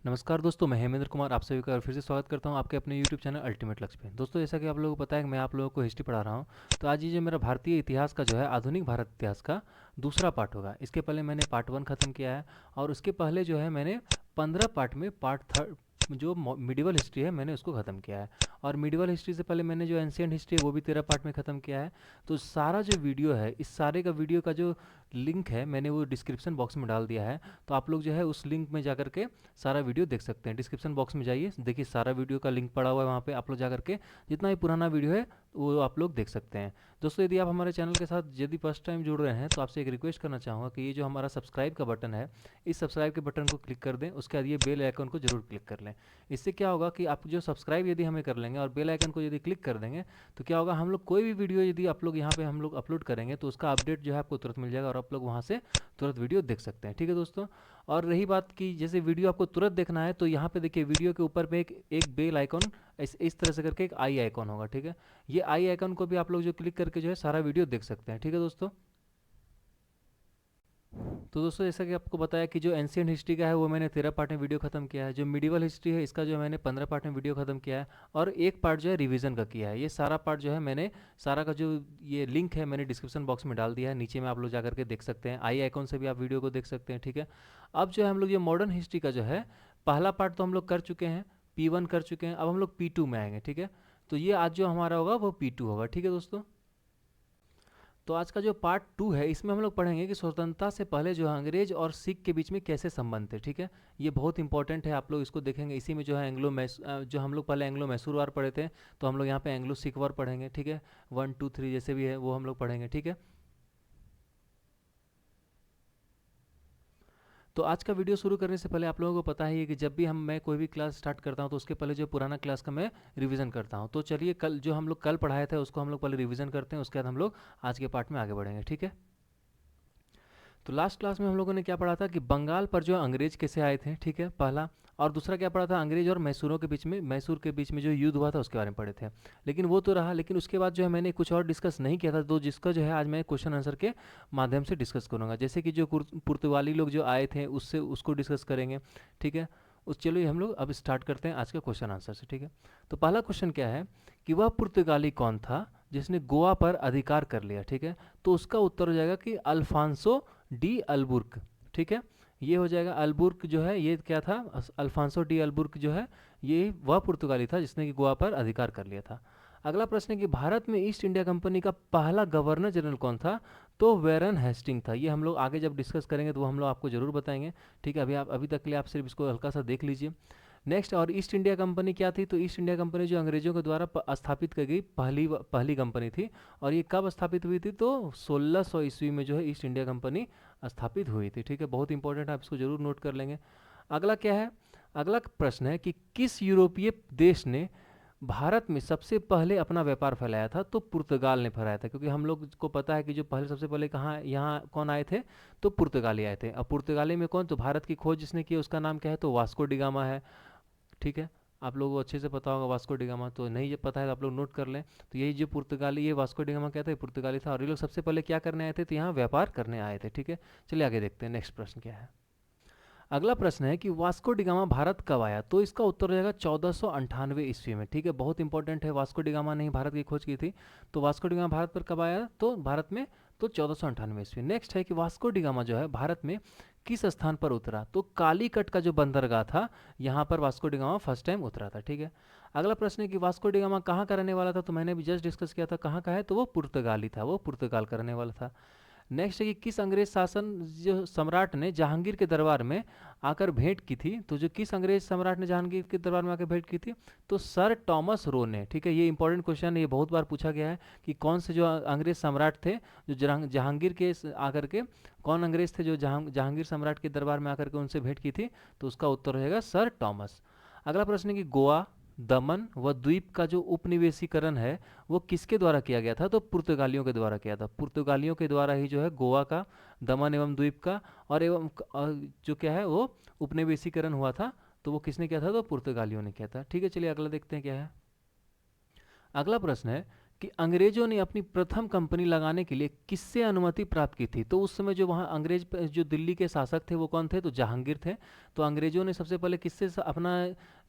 नमस्कार दोस्तों, मैं हेमेंद्र कुमार आप सभी का फिर से स्वागत करता हूं आपके अपने यूट्यूब चैनल अल्टीमेट लक्ष्य पे। दोस्तों, जैसा कि आप लोगों को पता है कि मैं आप लोगों को हिस्ट्री पढ़ा रहा हूं, तो आज ये जो मेरा भारतीय इतिहास का जो है आधुनिक भारत इतिहास का दूसरा पार्ट होगा। इसके पहले मैंने पार्ट 1 खत्म किया है और उसके पहले जो है मैंने 15 पार्ट में पार्ट थर्ड जो मिडिवल हिस्ट्री है मैंने उसको ख़त्म किया है। और मिडिवल हिस्ट्री से पहले मैंने जो एंशियंट हिस्ट्री है वो भी 13 पार्ट में ख़त्म किया है। तो सारा जो वीडियो है, इस सारे का वीडियो का जो लिंक है मैंने वो डिस्क्रिप्शन बॉक्स में डाल दिया है। तो आप लोग जो है उस लिंक में जाकर के सारा वीडियो देख सकते हैं। डिस्क्रिप्शन बॉक्स में जाइए, देखिए सारा वीडियो का लिंक पड़ा हुआ है वहाँ पे, आप लोग जाकर के जितना भी पुराना वीडियो है वो आप लोग देख सकते हैं। दोस्तों, यदि आप हमारे चैनल के साथ यदि फर्स्ट टाइम जुड़ रहे हैं तो आपसे एक रिक्वेस्ट करना चाहूँगा कि ये जो हमारा सब्सक्राइब का बटन है, इस सब्सक्राइब के बटन को क्लिक कर दें। उसके बाद ये बेल आइकन को जरूर क्लिक कर लें। इससे क्या होगा कि आप जो सब्सक्राइब यदि हमें कर लेंगे और बेल आइकन को यदि क्लिक कर देंगे तो क्या होगा, हम लोग कोई भी वीडियो यदि आप लोग यहाँ पे हम लोग अपलोड करेंगे तो उसका अपडेट जो है आपको तुरंत मिल जाएगा और आप लोग वहाँ से तुरंत वीडियो देख सकते हैं। ठीक है दोस्तों। और रही बात कि जैसे वीडियो आपको तुरंत देखना है तो यहाँ पे देखिए वीडियो के ऊपर पे एक बेल आइकॉन इस तरह से करके एक आई आइकॉन होगा। ठीक है, ये आई आइकॉन को भी आप लोग जो क्लिक करके जो है सारा वीडियो देख सकते हैं। ठीक है दोस्तों। तो दोस्तों, जैसा कि आपको बताया कि जो एंशियंट हिस्ट्री का है वो मैंने 13 पार्ट में वीडियो खत्म किया है। जो मिडिवल हिस्ट्री है इसका जो मैंने 15 पार्ट में वीडियो खत्म किया है और एक पार्ट जो है रिवीजन का किया है। ये सारा पार्ट जो है मैंने सारा का जो ये लिंक है मैंने डिस्क्रिप्शन बॉक्स में डाल दिया है, नीचे में आप लोग जाकर के देख सकते हैं। आई आइकॉन से भी आप वीडियो को देख सकते हैं। ठीक है, अब जो है हम लोग ये मॉडर्न हिस्ट्री का जो है पहला पार्ट तो हम लोग कर चुके हैं, P1 कर चुके हैं। अब हम लोग P2 में आएंगे। ठीक है, तो ये आज जो हमारा होगा वो P2 होगा। ठीक है दोस्तों। तो आज का जो पार्ट 2 है इसमें हम लोग पढ़ेंगे कि स्वतंत्रता से पहले जो है अंग्रेज और सिख के बीच में कैसे संबंध थे। ठीक है, ये बहुत इंपॉर्टेंट है, आप लोग इसको देखेंगे। इसी में जो है जो हम लोग पहले एंग्लो मैसूर वार पढ़े थे, तो हम लोग यहाँ पे एंग्लो सिख वार पढ़ेंगे। ठीक है, 1 2 3 जैसे भी है वो हम लोग पढ़ेंगे। ठीक है, तो आज का वीडियो शुरू करने से पहले आप लोगों को पता ही है कि जब भी मैं कोई भी क्लास स्टार्ट करता हूँ तो उसके पहले जो पुराना क्लास का मैं रिवीजन करता हूँ। तो चलिए कल जो हम लोग कल पढ़ाए थे उसको हम लोग पहले रिवीजन करते हैं, उसके बाद हम लोग आज के पार्ट में आगे बढ़ेंगे। ठीक है, तो लास्ट क्लास में हम लोगों ने क्या पढ़ा था कि बंगाल पर जो अंग्रेज कैसे आए थे। ठीक है, पहला। और दूसरा क्या पढ़ा था, अंग्रेज और मैसूरों के बीच में मैसूर के बीच में जो युद्ध हुआ था उसके बारे में पढ़े थे। लेकिन वो तो रहा, लेकिन उसके बाद जो है मैंने कुछ और डिस्कस नहीं किया था, तो जिसका जो है आज मैं क्वेश्चन आंसर के माध्यम से डिस्कस करूंगा। जैसे कि जो पुर्तगाली लोग जो आए थे उससे उसको डिस्कस करेंगे। ठीक है, उस चलिए हम लोग अब स्टार्ट करते हैं आज का क्वेश्चन आंसर से। ठीक है, तो पहला क्वेश्चन क्या है कि वह पुर्तगाली कौन था जिसने गोवा पर अधिकार कर लिया। ठीक है, तो उसका उत्तर हो जाएगा कि अल्फांसो डी अल्बुर्क। ठीक है, ये हो जाएगा। अल्बुर्क जो है ये क्या था, अल्फांसो डी अल्बुर्क जो है ये वह पुर्तगाली था जिसने कि गोवा पर अधिकार कर लिया था। अगला प्रश्न है कि भारत में ईस्ट इंडिया कंपनी का पहला गवर्नर जनरल कौन था। तो वेरन हेस्टिंग था। ये हम लोग आगे जब डिस्कस करेंगे तो वो हम लोग आपको जरूर बताएंगे। ठीक है, अभी तक के लिए आप सिर्फ इसको हल्का सा देख लीजिए। नेक्स्ट, और ईस्ट इंडिया कंपनी क्या थी, तो ईस्ट इंडिया कंपनी जो अंग्रेजों के द्वारा स्थापित की गई पहली कंपनी थी। और ये कब स्थापित हुई थी, तो 1600 ईस्वी में जो है ईस्ट इंडिया कंपनी स्थापित हुई थी। ठीक है, बहुत इंपॉर्टेंट है, आप इसको जरूर नोट कर लेंगे। अगला क्या है, अगला प्रश्न है कि किस यूरोपीय देश ने भारत में सबसे पहले अपना व्यापार फैलाया था। तो पुर्तगाल ने फैलाया था, क्योंकि हम लोग को पता है कि जो पहले सबसे पहले कहाँ यहाँ कौन आए थे, तो पुर्तगाली आए थे। अब पुर्तगाली में कौन, तो भारत की खोज जिसने की उसका नाम क्या है, तो वास्को डिगामा है। ठीक है, आप लोगों को अच्छे से पता होगा वास्को डिगामा, तो नहीं ये पता है तो आप लोग नोट कर लें। तो यही जो पुर्तगाली, ये वास्को डिगामा क्या था, ये पुर्तगाली था और ये लोग सबसे पहले क्या करने आए थे, तो यहाँ व्यापार करने आए थे। ठीक है, चलिए आगे देखते हैं नेक्स्ट प्रश्न क्या है। अगला प्रश्न है कि वास्को डिगामा भारत कब आया। तो इसका उत्तर हो जाएगा 1498 ईस्वी में। ठीक है, बहुत इंपॉर्टेंट है, वास्को डिगामा ने ही भारत की खोज की थी। तो वास्को डिगामा भारत पर कब आया, तो भारत में तो 1498 ईस्वी। नेक्स्ट है कि वास्को डिगामा जो है भारत में किस स्थान पर उतरा। तो कालीकट का जो बंदरगाह था यहाँ पर वास्को डिगामा फर्स्ट टाइम उतरा था। ठीक है, अगला प्रश्न है कि वास्को डिगामा कहाँ का रहने वाला था। तो मैंने भी जस्ट डिस्कस किया था कहाँ का है, तो वो पुर्तगाली था, वो पुर्तगाल का रहने वाला था। नेक्स्ट है कि किस अंग्रेज शासन जो सम्राट ने जहांगीर के दरबार में आकर भेंट की थी। तो जो किस अंग्रेज सम्राट ने जहांगीर के दरबार में आकर भेंट की थी, तो सर टॉमस रो ने। ठीक है, ये इंपॉर्टेंट क्वेश्चन है, ये बहुत बार पूछा गया है कि कौन से जो अंग्रेज सम्राट थे जो जहांगीर के आकर के, कौन अंग्रेज थे जो जहांगीर सम्राट के दरबार में आकर के उनसे भेंट की थी। तो उसका उत्तर रहेगा सर टॉमस। अगला प्रश्न है कि गोवा, दमन व द्वीप का जो उपनिवेशीकरण है वो किसके द्वारा किया गया था। तो पुर्तगालियों के द्वारा किया था। पुर्तगालियों के द्वारा ही जो है गोवा का, दमन एवं द्वीप का और जो क्या है वो उपनिवेशीकरण हुआ था। तो वो किसने किया था, तो पुर्तगालियों ने किया था। ठीक है, चलिए अगला देखते हैं क्या है। अगला प्रश्न है कि अंग्रेजों ने अपनी प्रथम कंपनी लगाने के लिए किससे अनुमति प्राप्त की थी। तो उस समय जो वहाँ अंग्रेज जो दिल्ली के शासक थे वो कौन थे, तो जहांगीर थे। तो अंग्रेजों ने सबसे पहले किससे अपना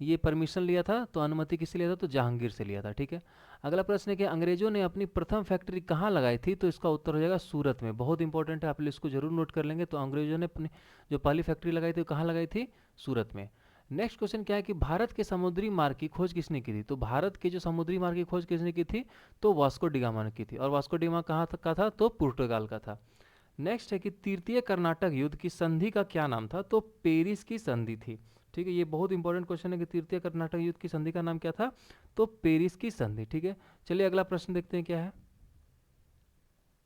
ये परमिशन लिया था, तो अनुमति किससे लिया था, तो जहांगीर से लिया था। ठीक है। अगला प्रश्न है कि अंग्रेजों ने अपनी प्रथम फैक्ट्री कहाँ लगाई थी, तो इसका उत्तर हो जाएगा सूरत में। बहुत इंपॉर्टेंट है, आप इसको जरूर नोट कर लेंगे। तो अंग्रेजों ने अपनी जो पहली फैक्ट्री लगाई थी कहाँ लगाई थी, सूरत में। नेक्स्ट क्वेश्चन क्या है कि भारत के समुद्री मार्ग की खोज किसने की थी। तो भारत के जो समुद्री मार्ग की खोज किसने की थी, तो वास्को डिगामा ने की थी। और वास्को डिगामा कहाँ का था, तो पुर्तगाल का था। नेक्स्ट है कि तृतीय कर्नाटक युद्ध की संधि का क्या नाम था, तो पेरिस की संधि थी। ठीक है, ये बहुत इंपॉर्टेंट क्वेश्चन है कि तृतीय कर्नाटक युद्ध की संधि का नाम क्या था, तो पेरिस की संधि। ठीक है, चलिए अगला प्रश्न देखते हैं क्या है।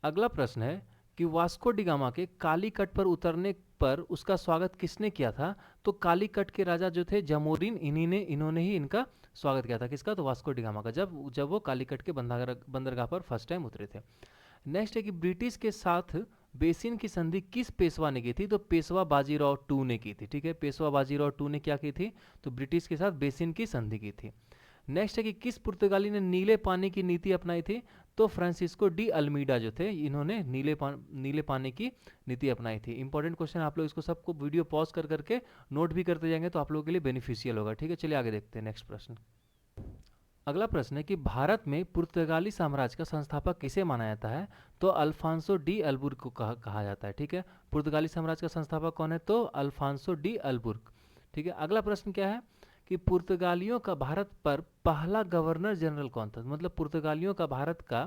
अगला प्रश्न है कि वास्को डिगामा के कालीकट पर उतरने पर उसका स्वागत किसने किया था। तो कालीकट के राजा जो थे जमोरिन, इन्होंने ही इनका स्वागत किया था। किसका, तो वास्को डिगामा का, जब वो कालीकट के बंदरगाह पर फर्स्ट टाइम उतरे थे। नेक्स्ट है कि ब्रिटिश के साथ बेसिन की संधि किस पेशवा ने की थी, तो पेशवा बाजीराव टू ने की थी। ठीक है, पेशवा बाजीराव टू ने क्या की थी, तो ब्रिटिश के साथ बेसिन की संधि की थी। नेक्स्ट है कि किस पुर्तगाली ने नीले पानी की नीति अपनाई थी, तो फ्रांसिस्को डी अल्मीडा जो थे, इन्होंने नीले पानी की नीति अपनाई थी। इंपॉर्टेंट क्वेश्चन, आप लोग इसको सबको वीडियो पॉज कर करके नोट भी करते जाएंगे तो आप लोगों के लिए बेनिफिशियल होगा। ठीक है, चलिए आगे देखते हैं नेक्स्ट प्रश्न। अगला प्रश्न है कि भारत में पुर्तगाली साम्राज्य का संस्थापक किसे माना जाता है, तो अल्फांसो डी अल्बुर्क को कहा जाता है। ठीक है, पुर्तगाली साम्राज्य का संस्थापक कौन है, तो अल्फांसो डी अल्बुर्क। ठीक है, अगला प्रश्न क्या है कि पुर्तगालियों का भारत पर पहला गवर्नर जनरल कौन था। मतलब पुर्तगालियों का भारत का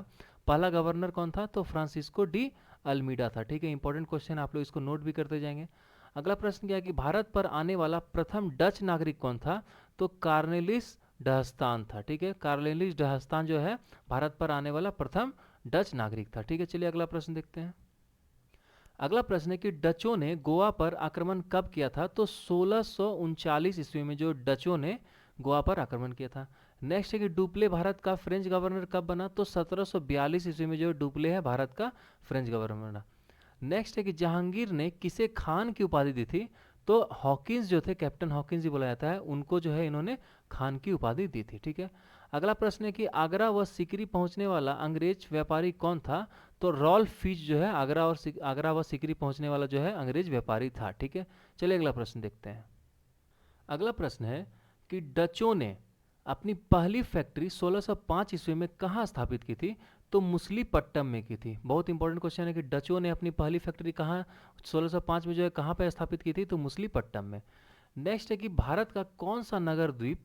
पहला गवर्नर कौन था, तो फ्रांसिस्को डी अल्मीडा था। ठीक है, इंपॉर्टेंट क्वेश्चन, आप लोग इसको नोट भी करते जाएंगे। अगला प्रश्न क्या है कि भारत पर आने वाला प्रथम डच नागरिक कौन था, तो कार्नेलिस डहस्तान था। ठीक है, कार्नेलिस डहस्तान जो है भारत पर आने वाला प्रथम डच नागरिक था। ठीक है, चलिए अगला प्रश्न देखते हैं। अगला प्रश्न है कि डचों ने गोवा पर आक्रमण कब किया था, तो 1639 ईस्वी में जो डचों ने गोवा पर आक्रमण किया था। नेक्स्ट है कि डुप्ले भारत का फ्रेंच गवर्नर कब बना, तो 1742 ईस्वी में जो डुप्ले है भारत का फ्रेंच गवर्नर बना। नेक्स्ट है कि जहांगीर ने किसे खान की उपाधि दी थी, तो हॉकिंस जो थे, कैप्टन हॉकिंस ही बोला जाता है, उनको जो है इन्होंने खान की उपाधि दी थी। ठीक है, अगला प्रश्न है कि आगरा व सिकरी पहुंचने वाला अंग्रेज व्यापारी कौन था, तो रॉल्फ फिच जो है आगरा व सिकरी पहुंचने वाला जो है अंग्रेज व्यापारी था। ठीक है, चलिए अगला प्रश्न देखते हैं। अगला प्रश्न है कि डचों ने अपनी पहली फैक्ट्री 1605 ईस्वी में कहाँ स्थापित की थी, तो मुसलीपट्टम में की थी। बहुत इंपॉर्टेंट क्वेश्चन है कि डचों ने अपनी पहली फैक्ट्री कहाँ 1605 में जो है कहाँ पर स्थापित की थी, तो मुसलीपट्टम में। नेक्स्ट है कि भारत का कौन सा नगर द्वीप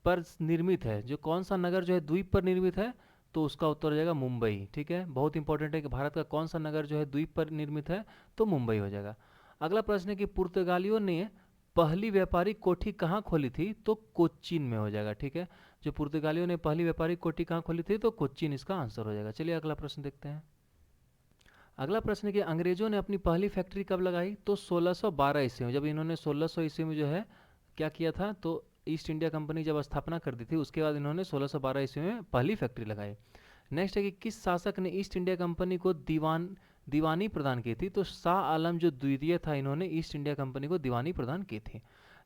पर निर्मित है, जो कौन सा नगर जो है द्वीप पर निर्मित है, तो उसका उत्तर हो जाएगा मुंबई। ठीक है, बहुत इंपॉर्टेंट है कि भारत का कौन सा नगर जो है द्वीप पर निर्मित है, तो मुंबई हो जाएगा। अगला प्रश्न है कि पुर्तगालियों ने पहली व्यापारिक कोठी कहाँ खोली थी, तो कोच्चिन में हो जाएगा। ठीक है, जो पुर्तगालियों ने पहली व्यापारिक कोठी कहाँ खोली थी, तो कोच्चिन इसका आंसर हो जाएगा। चलिए अगला प्रश्न देखते हैं। अगला प्रश्न है कि अंग्रेजों ने अपनी पहली फैक्ट्री कब लगाई, तो 1612 ईस्वी में। जब इन्होंने 1600 ईस्वी में जो है क्या किया था, तो ईस्ट इंडिया कंपनी जब स्थापना कर दी थी उसके बाद इन्होंने 1612 ईस्वी में पहली फैक्ट्री लगाई। नेक्स्ट है कि किस शासक ने ईस्ट इंडिया कंपनी को दीवानी प्रदान की थी, तो शाह आलम जो द्वितीय था, इन्होंने ईस्ट इंडिया कंपनी को दीवानी प्रदान की थी।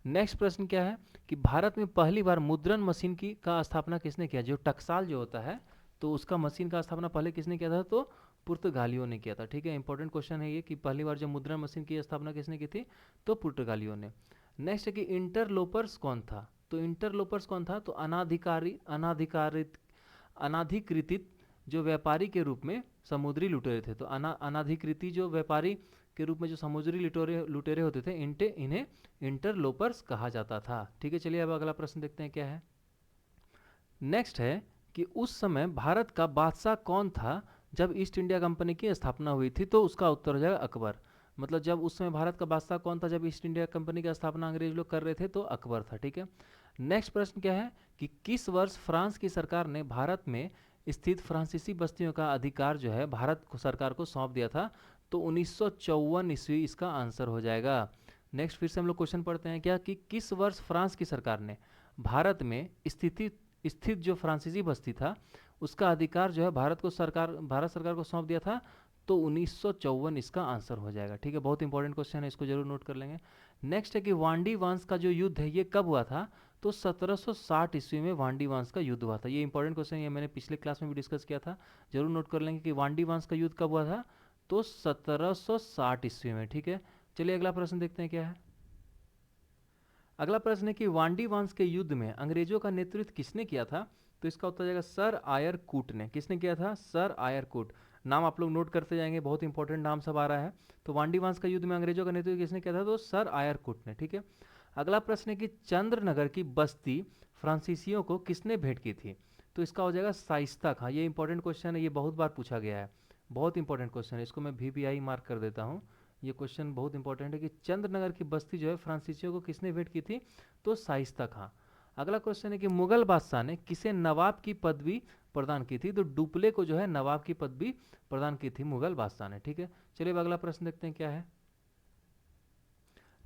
नेक्स्ट प्रश्न क्या है कि भारत में पहली बार मुद्रण मशीन की का स्थापना किसने किया, जो टकसाल जो होता है तो उसका मशीन का स्थापना पहले किसने किया था, तो पुर्तगालियों ने किया था। ठीक है, इंपॉर्टेंट क्वेश्चन है ये कि पहली बार जो मुद्रण मशीन की स्थापना किसने की थी, तो पुर्तगालियों ने। नेक्स्ट है कि इंटरलोपर्स कौन था, तो इंटरलोपर्स कौन था, तो अनाधिकृत जो व्यापारी के रूप में समुद्री लुटेरे थे। तो अनाधिकृति जो व्यापारी के रूप में जो समुद्री लुटेरे होते थे, इन्हें इंटरलोपर्स कहा जाता था। ठीक है, चलिए अब अगला प्रश्न देखते हैं क्या है। नेक्स्ट है कि उस समय भारत का बादशाह कौन था जब ईस्ट इंडिया कंपनी की स्थापना हुई थी, तो उसका उत्तर हो जाएगा अकबर। मतलब जब उस समय भारत का बादशाह कौन था जब ईस्ट इंडिया कंपनी की स्थापना अंग्रेज लोग कर रहे थे, तो अकबर था। ठीक है, नेक्स्ट प्रश्न क्या है कि किस वर्ष फ्रांस की सरकार ने भारत में स्थित फ्रांसीसी बस्तियों का अधिकार जो है भारत को सरकार को सौंप दिया था, तो 1954 ईस्वी इसका आंसर हो जाएगा। नेक्स्ट फिर से हम लोग क्वेश्चन पढ़ते हैं क्या कि किस वर्ष फ्रांस की सरकार ने भारत में स्थित जो फ्रांसीसी बस्ती था उसका अधिकार जो है भारत सरकार को सौंप दिया था, तो 1954 इसका आंसर हो जाएगा। ठीक है, बहुत इंपॉर्टेंट क्वेश्चन है, इसको जरूर नोट कर लेंगे। नेक्स्ट है कि वांडी वंश का जो युद्ध है ये कब हुआ था, तो 1760 ईस्वी में वांडी वांस का युद्ध हुआ था। ये इंपॉर्टेंट क्वेश्चन है, ये मैंने पिछले क्लास में भी डिस्कस किया था, जरूर नोट कर लेंगे कि वांडी वांस का युद्ध कब हुआ था, तो 1760 ईस्वी में। ठीक है, चलिए अगला प्रश्न देखते हैं क्या है। अगला प्रश्न है कि वांडी वांस के युद्ध में अंग्रेजों का नेतृत्व किसने किया था, तो इसका उत्तर जाएगा सर आयर कूट ने। किसने किया था, सर आयर कूट। नाम आप लोग नोट करते जाएंगे, बहुत इंपॉर्टेंट नाम सब आ रहा है। तो वांडी वांस का युद्ध में अंग्रेजों का नेतृत्व किसने किया था, तो सर आयर कूट ने। ठीक है, अगला प्रश्न है कि चंद्रनगर की बस्ती फ्रांसीसियों को किसने भेंट की थी, तो इसका हो जाएगा शाइस्ता खां। ये इंपॉर्टेंट क्वेश्चन है, ये बहुत बार पूछा गया है, बहुत इंपॉर्टेंट क्वेश्चन है, इसको मैं VPI मार्क कर देता हूँ। ये क्वेश्चन बहुत इंपॉर्टेंट है कि चंद्रनगर की बस्ती जो है फ्रांसीसियों को किसने भेंट की थी, तो शाइस्ता खां। अगला क्वेश्चन है कि मुगल बादशाह ने किसे नवाब की पदवी प्रदान की थी, तो डुप्ले को जो है नवाब की पदवी प्रदान की थी मुगल बादशाह ने। ठीक है, चलिए अब अगला प्रश्न देखते हैं क्या है।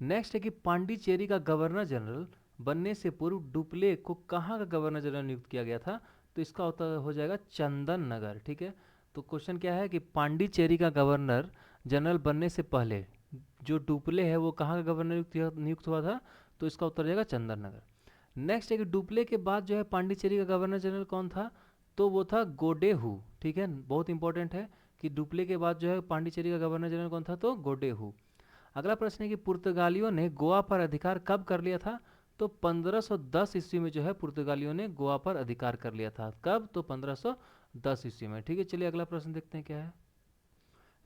नेक्स्ट है कि पांडिचेरी का गवर्नर जनरल बनने से पूर्व डुप्ले को कहाँ का गवर्नर जनरल नियुक्त किया गया था, तो इसका उत्तर हो जाएगा चंदन नगर। ठीक है, तो क्वेश्चन क्या है कि पांडिचेरी का गवर्नर जनरल बनने से पहले जो डुप्ले है वो कहाँ का गवर्नर नियुक्त हुआ था, तो इसका उत्तर हो जाएगा चंदन नगर। नेक्स्ट है कि डुप्ले के बाद जो है पांडिचेरी का गवर्नर जनरल कौन था, तो वो था गोडेहू। ठीक है, बहुत इंपॉर्टेंट है कि डुप्ले के बाद जो है पांडिचेरी का गवर्नर जनरल कौन था, तो गोडेहू। अगला प्रश्न है कि पुर्तगालियों ने गोवा पर अधिकार कब कर लिया था, तो 1510 ईस्वी में जो है पुर्तगालियों ने गोवा पर अधिकार कर लिया था। कब, तो 1510 ईस्वी में। ठीक है, चलिए अगला प्रश्न देखते हैं क्या है।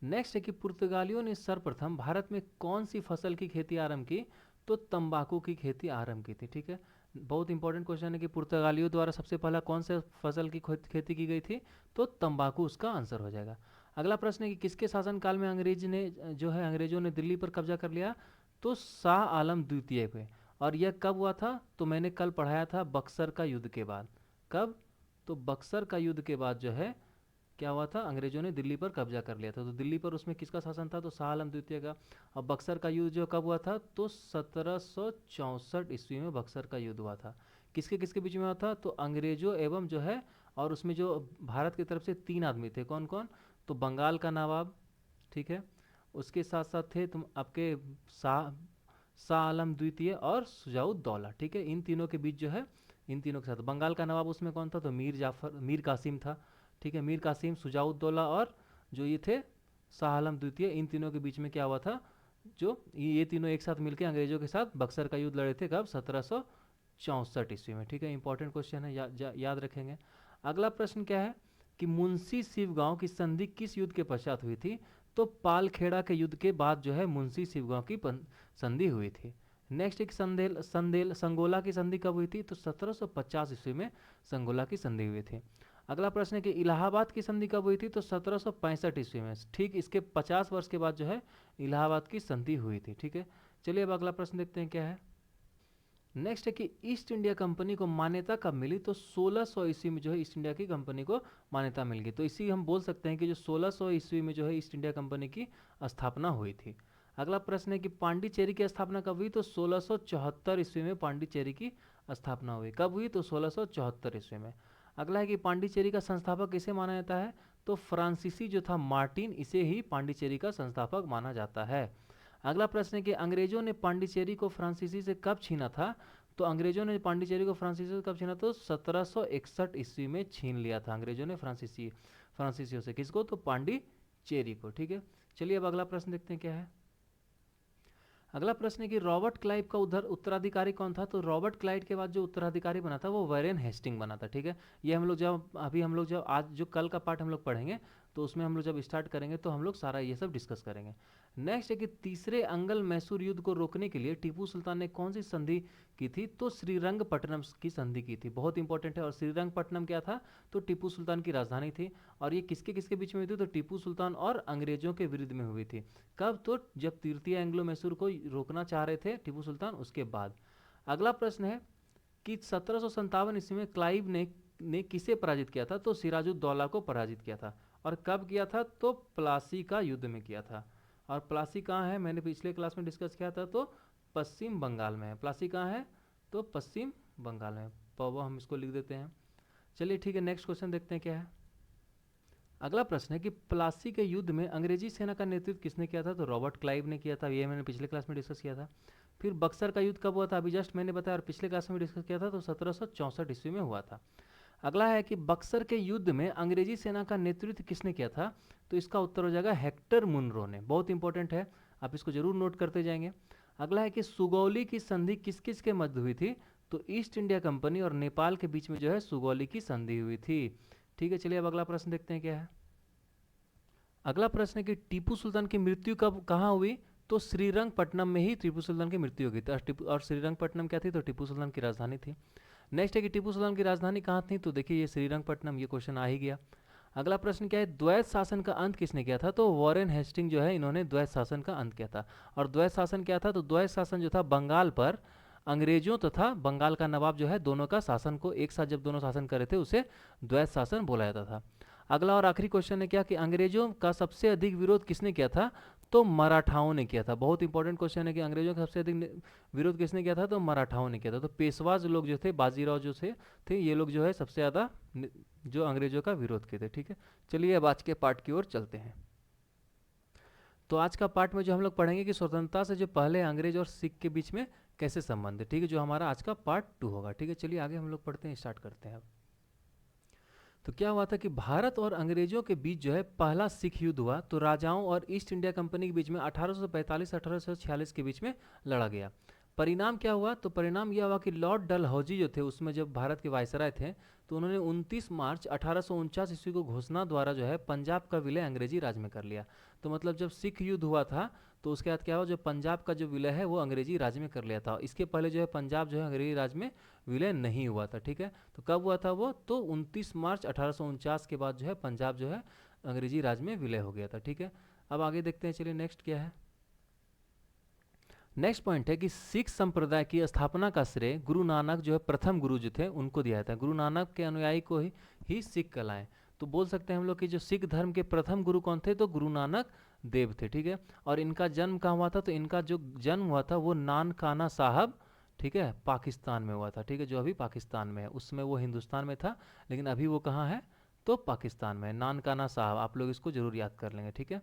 नेक्स्ट है कि पुर्तगालियों ने सर्वप्रथम भारत में कौन सी फसल की खेती आरंभ की, तो तंबाकू की खेती आरंभ की थी। ठीक है, बहुत इंपॉर्टेंट क्वेश्चन है कि पुर्तगालियों द्वारा सबसे पहला कौन से फसल की खेती की गई थी, तो तंबाकू उसका आंसर हो जाएगा। अगला प्रश्न है कि किसके शासनकाल में अंग्रेजों ने दिल्ली पर कब्जा कर लिया, तो शाह आलम द्वितीय पे। और यह कब हुआ था, तो मैंने कल पढ़ाया था बक्सर का युद्ध के बाद। कब, तो बक्सर का युद्ध के बाद जो है क्या हुआ था, अंग्रेजों ने दिल्ली पर कब्जा कर लिया था। तो दिल्ली पर उसमें किसका शासन था, तो शाह आलम द्वितीय का। अब बक्सर का युद्ध जो कब हुआ था, तो 1764 ईस्वी में बक्सर का युद्ध हुआ था। किसके किसके बीच में हुआ था, तो अंग्रेजों एवं जो है, और उसमें जो भारत की तरफ से 3 आदमी थे, कौन कौन, तो बंगाल का नवाब, ठीक है, उसके साथ साथ थे तुम आपके शाह शाह आलम द्वितीय और सुजाउद्दौला। ठीक है, इन तीनों के बीच जो है, इन तीनों के साथ बंगाल का नवाब उसमें कौन था, तो मीर कासिम था। ठीक है, मीर कासिम, सुजाउद्दौला और जो ये थे शाह आलम द्वितीय, इन तीनों के बीच में क्या हुआ था, जो ये तीनों एक साथ मिलकर अंग्रेजों के साथ बक्सर का युद्ध लड़े थे। कब, 1764 ईस्वी में। ठीक है, इंपॉर्टेंट क्वेश्चन है, याद रखेंगे। अगला प्रश्न क्या है कि मुंशी शिवगांव की संधि किस युद्ध के पश्चात हुई थी, तो पालखेड़ा के युद्ध के बाद जो है मुंशी शिवगांव की संधि हुई थी। नेक्स्ट एक संगोला की संधि कब हुई थी, तो 1750 ईस्वी में संगोला की संधि हुई थी। अगला प्रश्न है कि इलाहाबाद की संधि कब हुई थी, तो 1765 ईस्वी में। ठीक इसके 50 वर्ष के बाद जो है इलाहाबाद की संधि हुई थी। ठीक है, चलिए अब अगला प्रश्न देखते हैं क्या है। नेक्स्ट है कि ईस्ट इंडिया कंपनी को मान्यता कब मिली, तो 1600 ईस्वी में जो है ईस्ट इंडिया की कंपनी को मान्यता मिल गई। तो इसी हम बोल सकते हैं कि जो 1600 ईस्वी में जो है ईस्ट इंडिया कंपनी की स्थापना हुई थी। अगला प्रश्न है कि पांडिचेरी की स्थापना कब हुई, तो 1674 ईस्वी में पांडिचेरी की स्थापना हुई। कब हुई, तो 1674 ईस्वी में। अगला है कि पांडिचेरी का संस्थापक किसे माना जाता है, तो फ्रांसीसी जो था मार्टिन, इसे ही पांडिचेरी का संस्थापक माना जाता है। अगला प्रश्न है कि अंग्रेजों ने पांडिचेरी को फ्रांसीसी से कब छीना था, तो अंग्रेजों ने पांडिचेरी को फ्रांसीसी से कब छीना, तो 1761 ईस्वी में छीन लिया था अंग्रेजों ने फ्रांसीसियों से। किसको, तो पांडिचेरी को। ठीक है, चलिए अब अगला प्रश्न देखते हैं क्या है। अगला प्रश्न है कि रॉबर्ट क्लाइव का उत्तराधिकारी कौन था, तो रॉबर्ट क्लाइव के बाद जो उत्तराधिकारी बना था वो वैरेन हेस्टिंग बना था। ठीक है, ये हम लोग जब आज जो कल का पार्ट हम लोग पढ़ेंगे, तो उसमें हम लोग जब स्टार्ट करेंगे तो हम लोग सारा ये सब डिस्कस करेंगे। नेक्स्ट है कि तीसरे अंगल मैसूर युद्ध को रोकने के लिए टीपू सुल्तान ने कौन सी संधि की थी, तो श्रीरंगपट्टनम की संधि की थी। बहुत इंपॉर्टेंट है। और श्रीरंगपट्टनम क्या था, तो टीपू सुल्तान की राजधानी थी। और ये किसके किसके बीच में हुई थी, तो टीपू सुल्तान और अंग्रेजों के विरुद्ध में हुई थी। कब, तो जब तृतीय एंग्लो मैसूर को रोकना चाह रहे थे टीपू सुल्तान, उसके बाद। अगला प्रश्न है कि 1757 ईस्वी में क्लाइव ने किसे पराजित किया था, तो सिराजुद्दौला को पराजित किया था। और कब किया था, तो प्लासी का युद्ध में किया था। और प्लासी कहाँ है, मैंने पिछले क्लास में डिस्कस किया था, तो पश्चिम बंगाल में है। प्लासी कहाँ है, तो पश्चिम बंगाल में। पवा हम इसको लिख देते हैं। चलिए ठीक है, नेक्स्ट क्वेश्चन देखते हैं क्या है। अगला प्रश्न है कि प्लासी के युद्ध में अंग्रेजी सेना का नेतृत्व किसने किया था, तो रॉबर्ट क्लाइव ने किया था। ये मैंने पिछले क्लास में डिस्कस किया था। फिर बक्सर का युद्ध कब हुआ था, अभी जस्ट मैंने बताया और पिछले क्लास में डिस्कस किया था, तो 1764 ईस्वी में हुआ था। अगला है कि बक्सर के युद्ध में अंग्रेजी सेना का नेतृत्व किसने किया था, तो इसका उत्तर हो जाएगा हेक्टर मुनरो ने। बहुत इंपॉर्टेंट है, आप इसको जरूर नोट करते जाएंगे। अगला है कि सुगौली की संधि किस किस के मध्य हुई थी, तो ईस्ट इंडिया कंपनी और नेपाल के बीच में जो है सुगौली की संधि हुई थी। ठीक है, चलिए अब अगला प्रश्न देखते हैं क्या है। अगला प्रश्न है कि टीपू सुल्तान की मृत्यु कब कहाँ हुई, तो श्रीरंगपट्टनम में ही टीपू सुल्तान की मृत्यु हो गई थी। और श्रीरंगपट्टनम क्या थी, तो टीपू सुल्तान की राजधानी थी। नेक्स्ट है कि टीपू सुल्तान की राजधानी कहाँ थी, तो देखिए ये श्रीरंगपट्टनम, ये क्वेश्चन आ ही गया। अगला प्रश्न क्या है, द्वैत शासन का अंत किसने किया था, तो वॉरेन हेस्टिंग जो है इन्होंने द्वैत शासन का अंत किया था। और द्वैत शासन क्या था, तो द्वैत शासन जो था बंगाल पर अंग्रेजों तथा बंगाल का नवाब जो है दोनों का शासन को एक साथ जब दोनों शासन कर रहे थे उसे द्वैत शासन बोला जाता था। अगला और आखिरी क्वेश्चन है क्या कि अंग्रेजों का सबसे अधिक विरोध किसने किया था, तो मराठाओं ने किया था। बहुत इंपॉर्टेंट क्वेश्चन है कि अंग्रेजों का सबसे अधिक विरोध किसने किया था, तो मराठाओं ने किया था। तो पेशवाज लोग जो थे, बाजीराव जो थे ये लोग जो है सबसे ज़्यादा जो अंग्रेजों का विरोध किए थे। ठीक है, चलिए अब आज के पार्ट की ओर चलते हैं। तो आज का पार्ट में जो हम लोग पढ़ेंगे कि स्वतंत्रता से जो पहले अंग्रेज और सिख के बीच में कैसे संबंध है। ठीक है, जो हमारा आज का पार्ट 2 होगा। ठीक है, चलिए आगे हम लोग पढ़ते हैं, स्टार्ट करते हैं अब। तो क्या हुआ था कि भारत और अंग्रेजों के बीच जो है पहला सिख युद्ध हुआ, तो राजाओं और ईस्ट इंडिया कंपनी के बीच में 1845-1846 के बीच में लड़ा गया। परिणाम क्या हुआ, तो परिणाम यह हुआ कि लॉर्ड डलहौजी जो थे उसमें जब भारत के वायसराय थे, तो उन्होंने 29 मार्च 1849 ईस्वी को घोषणा द्वारा जो है पंजाब का विलय अंग्रेजी राज में कर लिया। तो मतलब जब सिख युद्ध हुआ था तो उसके बाद क्या हुआ, जो पंजाब का जो विलय है वो अंग्रेजी राज में कर लिया था। इसके पहले जो है पंजाब जो है अंग्रेजी राज में विलय नहीं हुआ था। ठीक है, तो कब हुआ था वो, तो 29 मार्च 1849 के बाद जो है पंजाब जो है अंग्रेजी राज में विलय हो गया था। ठीक है, अब आगे देखते हैं, चलिए नेक्स्ट क्या है। नेक्स्ट पॉइंट है कि सिख संप्रदाय की स्थापना का श्रेय गुरु नानक जो है प्रथम गुरु जो थे उनको दिया था। गुरु नानक के अनुयायी को ही सिख कहलाएं। तो बोल सकते हैं हम लोग कि जो सिख धर्म के प्रथम गुरु कौन थे, तो गुरु नानक देव थे। ठीक है, और इनका जन्म कहाँ हुआ था, तो इनका जो जन्म हुआ था वो नानकाना साहब, ठीक है, पाकिस्तान में हुआ था। ठीक है, जो अभी पाकिस्तान में है, उसमें वो हिंदुस्तान में था लेकिन अभी वो कहाँ है, तो पाकिस्तान में है। नानकाना साहब, आप लोग इसको जरूर याद कर लेंगे। ठीक है,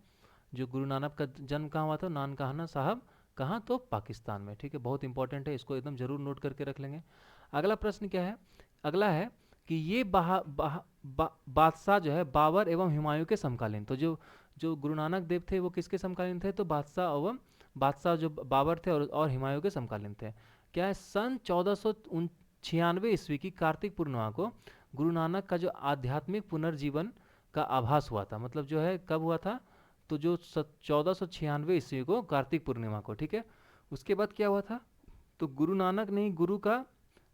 जो गुरु नानक का जन्म कहाँ हुआ था, नानकाना साहब कहाँ, तो पाकिस्तान में। ठीक है, बहुत इंपॉर्टेंट है, इसको एकदम जरूर नोट करके रख लेंगे। अगला प्रश्न क्या है, अगला है कि ये बादशाह जो है बाबर एवं हुमायूं के समकालीन। तो जो गुरु नानक देव थे वो किसके समकालीन थे, तो बादशाह जो बाबर थे और हुमायूं के समकालीन थे। क्या है, सन 1496 ईस्वी की कार्तिक पूर्णिमा को गुरु नानक का जो आध्यात्मिक पुनर्जीवन का आभास हुआ था। मतलब जो है कब हुआ था, तो जो 1496 ईस्वी को कार्तिक पूर्णिमा को। ठीक है, उसके बाद क्या हुआ था, तो गुरु नानक ने गुरु का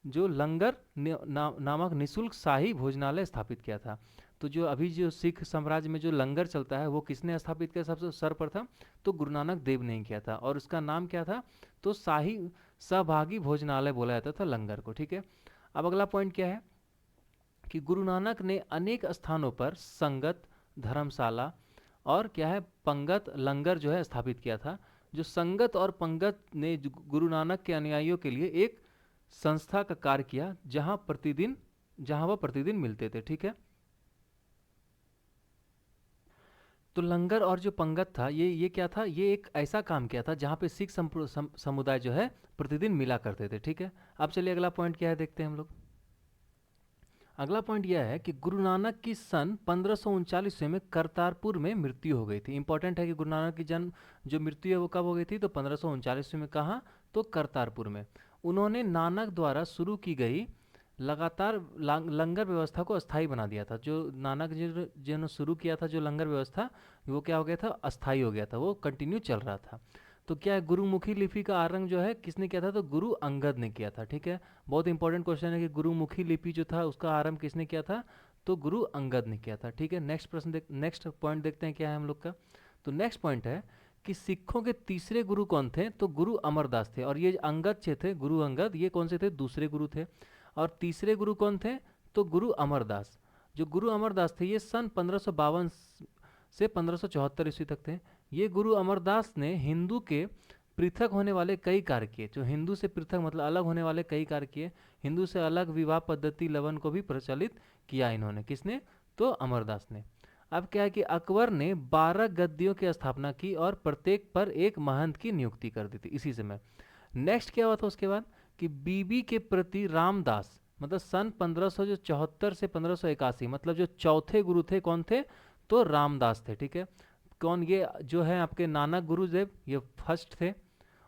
जो लंगर नामक निशुल्क शाही भोजनालय स्थापित किया था। तो जो अभी जो सिख साम्राज्य में जो लंगर चलता है वो किसने स्थापित किया सबसे सर्वप्रथम, तो गुरु नानक देव ने किया था। और उसका नाम क्या था, तो शाही सहभागी भोजनालय बोला जाता था लंगर को। ठीक है, अब अगला पॉइंट क्या है कि गुरु नानक ने अनेक स्थानों पर संगत, धर्मशाला और क्या है पंगत लंगर जो है स्थापित किया था। जो संगत और पंगत ने गुरु नानक के अनुयायियों के लिए एक संस्था का कार्य किया जहां वह प्रतिदिन मिलते थे। ठीक है, तो लंगर और जो पंगत था ये क्या था, ये एक ऐसा काम किया था जहां पे सिख समुदाय जो है प्रतिदिन मिला करते थे। ठीक है, अब चलिए अगला पॉइंट क्या है देखते हैं हम लोग। अगला पॉइंट यह है कि गुरु नानक की सन 1539 में करतारपुर में मृत्यु हो गई थी। इंपॉर्टेंट है कि गुरु नानक की जन्म जो मृत्यु है वो कब हो गई थी, तो 1539 में। कहाँ, तो करतारपुर में। उन्होंने नानक द्वारा शुरू की गई लगातार लंगर व्यवस्था को अस्थायी बना दिया था। जो नानक जी ने शुरू किया था जो लंगर व्यवस्था, वो क्या हो गया था, अस्थायी हो गया था, वो कंटिन्यू चल रहा था। तो क्या है, गुरुमुखी लिपि का आरंभ जो है किसने किया था, तो गुरु अंगद ने किया था। ठीक है, बहुत इंपॉर्टेंट क्वेश्चन है कि गुरुमुखी लिपि जो था उसका आरंभ किसने किया था, तो गुरु अंगद ने किया था। ठीक है, नेक्स्ट पॉइंट देखते हैं क्या है हम लोग का। तो नेक्स्ट पॉइंट है कि सिखों के तीसरे गुरु कौन थे, तो गुरु अमरदास थे। और ये अंगद से थे, गुरु अंगद, ये कौन से थे, दूसरे गुरु थे। और तीसरे गुरु कौन थे, तो गुरु अमरदास। जो गुरु अमरदास थे ये सन 1552 से 1574 ईस्वी तक थे। ये गुरु अमरदास ने हिंदू के पृथक होने वाले कई कार्य किए। जो हिंदू से पृथक मतलब अलग होने वाले कई कार्य किए। हिंदू से अलग विवाह पद्धति लवन को भी प्रचलित किया इन्होंने। किसने, तो अमरदास ने। अब क्या है कि अकबर ने 12 गद्दियों की स्थापना की और प्रत्येक पर एक महंत की नियुक्ति कर दी थी इसी समय। नेक्स्ट क्या हुआ था उसके बाद कि बीबी के प्रति रामदास, मतलब सन 1574 से 1581, मतलब जो चौथे गुरु थे कौन थे, तो रामदास थे। ठीक है, कौन, ये जो है आपके नानक गुरुदेव ये फर्स्ट थे।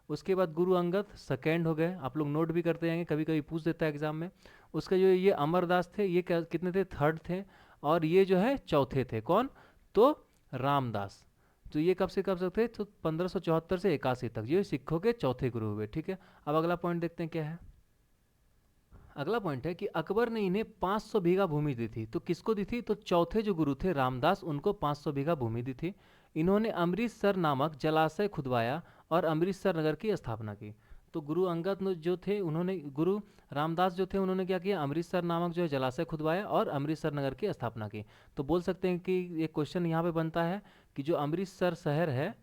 उसके बाद गुरु अंगद सेकेंड हो गए, आप लोग नोट भी करते जाएंगे, कभी कभी पूछ देता है एग्जाम में। उसका जो ये अमरदास थे ये कितने थे, थर्ड थे। और ये जो है चौथे थे, कौन, तो रामदास। तो ये कब से कब तक थे, तो 1574 से 81 तक ये सिखों के चौथे गुरु हुए। ठीक है, अब अगला पॉइंट देखते हैं क्या है। अगला पॉइंट है कि अकबर ने इन्हें 500 बीघा भूमि दी थी। तो किसको दी थी, तो चौथे जो गुरु थे रामदास, उनको 500 बीघा भूमि दी थी। इन्होंने अमृतसर नामक जलाशय खुदवाया और अमृतसर नगर की स्थापना की। तो गुरु अंगद जो थे उन्होंने, गुरु रामदास जो थे उन्होंने क्या किया, अमृतसर नामक जो है जलाशय खुदवाया और अमृतसर नगर की स्थापना की। तो बोल सकते हैं कि ये क्वेश्चन यहाँ पे बनता है कि जो अमृतसर शहर है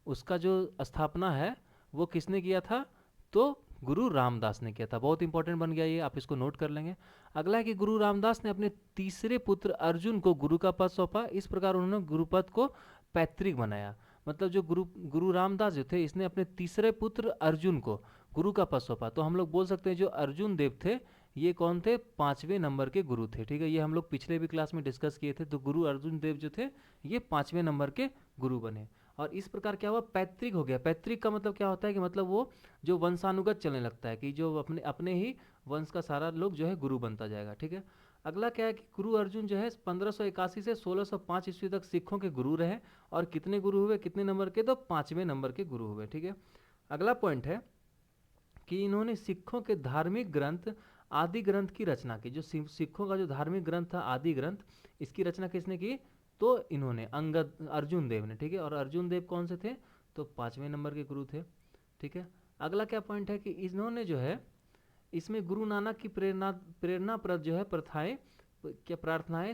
उसका जो स्थापना है वो किसने किया था, तो गुरु रामदास ने किया था। बहुत इंपॉर्टेंट बन गया ये, आप इसको नोट कर लेंगे। अगला है कि गुरु रामदास ने अपने तीसरे पुत्र अर्जुन को गुरु का पद सौंपा। इस प्रकार उन्होंने गुरुपद को पैतृक बनाया। मतलब जो गुरु रामदास जो थे इसने अपने तीसरे पुत्र अर्जुन को गुरु का पद सौंपा। तो हम लोग बोल सकते हैं जो अर्जुन देव थे ये कौन थे, 5वें नंबर के गुरु थे। ठीक है, ये हम लोग पिछले भी क्लास में डिस्कस किए थे। तो गुरु अर्जुन देव जो थे ये 5वें नंबर के गुरु बने। और इस प्रकार क्या हुआ, पैतृक हो गया। पैतृक का मतलब क्या होता है कि मतलब वो जो वंशानुगत चलने लगता है, कि जो अपने अपने ही वंश का सारा लोग जो है गुरु बनता जाएगा। ठीक है, अगला क्या है कि गुरु अर्जुन जो है 1581 से 1605 ईस्वी तक सिखों के गुरु रहे। और कितने गुरु हुए, कितने नंबर के, तो 5वें नंबर के गुरु हुए। ठीक है, अगला पॉइंट है कि इन्होंने सिखों के धार्मिक ग्रंथ आदि ग्रंथ की रचना की। जो सिखों का जो धार्मिक ग्रंथ था आदि ग्रंथ, इसकी रचना किसने की, तो इन्होंने अंगद अर्जुन देव ने। ठीक है, और अर्जुन देव कौन से थे, तो 5वें नंबर के गुरु थे। ठीक है, अगला क्या पॉइंट है कि इन्होंने जो है इसमें गुरु नानक की प्रेरणाप्रद जो है प्रथाएं, क्या प्रार्थनाएं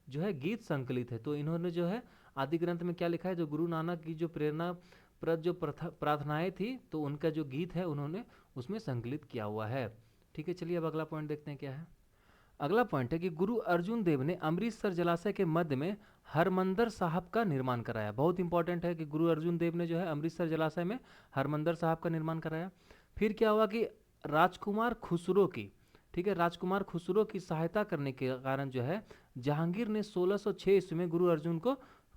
जो है गीत संकलित है। तो इन्होंने जो है आदि ग्रंथ में क्या लिखा है, जो गुरु नानक की जो प्रेरणाप्रद जो प्रार्थनाएं थी तो उनका जो गीत है उन्होंने उसमें संकलित किया हुआ है। ठीक है, चलिए अब अगला पॉइंट देखते हैं क्या है। अगला पॉइंट है कि गुरु अर्जुन देव ने अमृतसर जलाशय के मध्य में हरमंदर साहब का निर्माण कराया। बहुत इंपॉर्टेंट है कि गुरु अर्जुन देव ने जो है अमृतसर जलाशय में हरमंदर साहब का निर्माण कराया। फिर क्या हुआ कि राजकुमार खुसरो की, ठीक है, राजकुमार खुसरो की सहायता करने के कारण जो है जहांगीर ने 1606 ईस्वी में गुरु अर्जुन को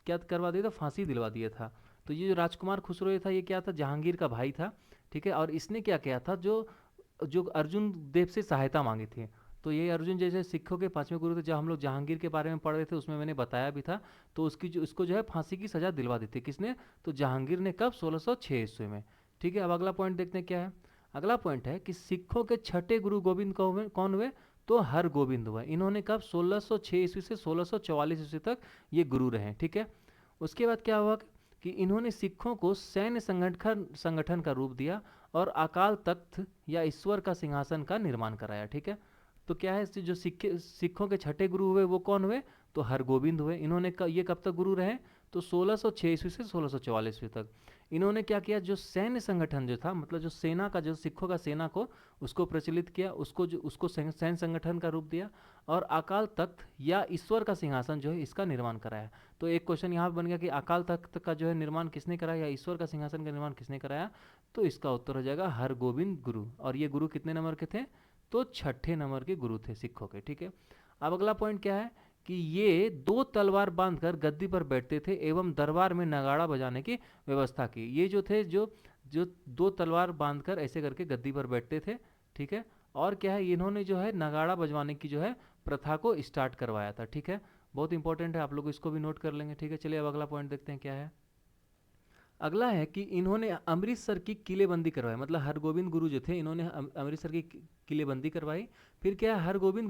क्या करवा दिया था, फांसी दिलवा दिया था। तो ये जो राजकुमार खुसरो ये था ये क्या था, जहांगीर का भाई था। ठीक है, और इसने क्या किया था, जो जो अर्जुन देव से सहायता मांगी थी। तो ये अर्जुन जैसे सिखों के 5वें गुरु थे, जब हम लोग जहांगीर के बारे में पढ़ रहे थे उसमें मैंने बताया भी था। तो उसको जो है फांसी की सजा दिलवा दी थी, किसने, तो जहांगीर ने, कब, 1606 ईस्वी में। ठीक है, अब अगला पॉइंट देखते हैं क्या है। अगला पॉइंट है कि सिखों के छठे गुरु गोविंद कौन हुए, तो हर गोविंद हुए। इन्होंने कब, 1606 ईस्वी से 1644 ईस्वी तक ये गुरु रहे। ठीक है, उसके बाद क्या हुआ कि इन्होंने सिखों को सैन्य संगठन का रूप दिया और अकाल तख्त या ईश्वर का सिंहासन का निर्माण कराया। ठीक है, तो क्या है, जो सिखों के छठे गुरु हुए वो कौन हुए, तो हरगोविंद हुए। इन्होंने ये कब तक गुरु रहे, तो 1606 ईस्वी से 1644 ईस्वी तक। इन्होंने क्या किया, जो सैन्य संगठन जो था, मतलब जो सेना का, जो सिखों का सेना को उसको प्रचलित किया, उसको सैन्य संगठन का रूप दिया और अकाल तख्त या ईश्वर का सिंहासन जो है इसका निर्माण कराया। तो एक क्वेश्चन यहाँ पर बन गया कि अकाल तख्त का जो है निर्माण किसने कराया या ईश्वर का सिंहासन का निर्माण किसने कराया, तो इसका उत्तर हो जाएगा हरगोविंद गुरु। और ये गुरु कितने नंबर के थे, तो छठे नंबर के गुरु थे सिखों के। ठीक है, अब अगला पॉइंट क्या है कि ये 2 तलवार बांधकर गद्दी पर बैठते थे एवं दरबार में नगाड़ा बजाने की व्यवस्था की। ये जो थे जो जो 2 तलवार बांधकर ऐसे करके गद्दी पर बैठते थे। ठीक है, और क्या है, इन्होंने जो है नगाड़ा बजवाने की जो है प्रथा को स्टार्ट करवाया था। ठीक है, बहुत इंपॉर्टेंट है, आप लोग इसको भी नोट कर लेंगे। ठीक है, चलिए अब अगला पॉइंट देखते हैं क्या है। अगला है कि इन्होंने अमृतसर की किलेबंदी करवाई। मतलब हरगोविंद गुरु जो थे इन्होंने अमृतसर की किलेबंदी करवाई। फिर क्या है, हरगोविंद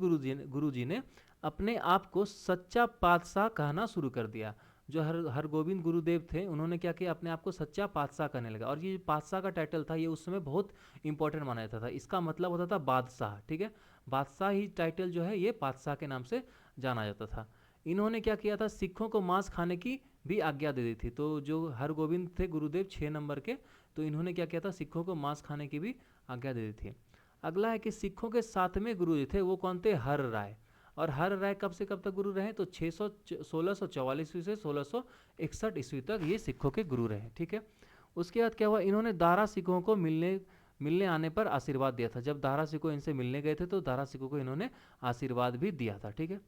गुरु जी ने अपने आप को सच्चा पातशाह कहना शुरू कर दिया। जो हरगोविंद गुरुदेव थे उन्होंने क्या किया, अपने आप को सच्चा पातशाह कहने लगा। और ये पातशाह का टाइटल था ये उस समय बहुत इंपॉर्टेंट माना जाता था। इसका मतलब होता था बादशाह। ठीक है, बादशाह ही टाइटल जो है ये पातशाह के नाम से जाना जाता था। इन्होंने क्या किया था, सिखों को मांस खाने की भी आज्ञा दे दी थी। तो जो हरगोविंद थे गुरुदेव 6 नंबर के, तो इन्होंने क्या किया था, सिखों को मांस खाने की भी आज्ञा दे दी थी। अगला है कि सिखों के 7वें गुरु जो थे वो कौन थे, हर राय। और हर राय कब से कब तक गुरु रहे, तो 1644 ईस्वी से 1661 ईस्वी तक ये सिखों के गुरु रहे। ठीक है, उसके बाद क्या हुआ, इन्होंने दारा सिखों को मिलने आने पर आशीर्वाद दिया था। जब दारा सिकोह इनसे मिलने गए थे तो दारा सिकोह को इन्होंने आशीर्वाद भी दिया था। ठीक है,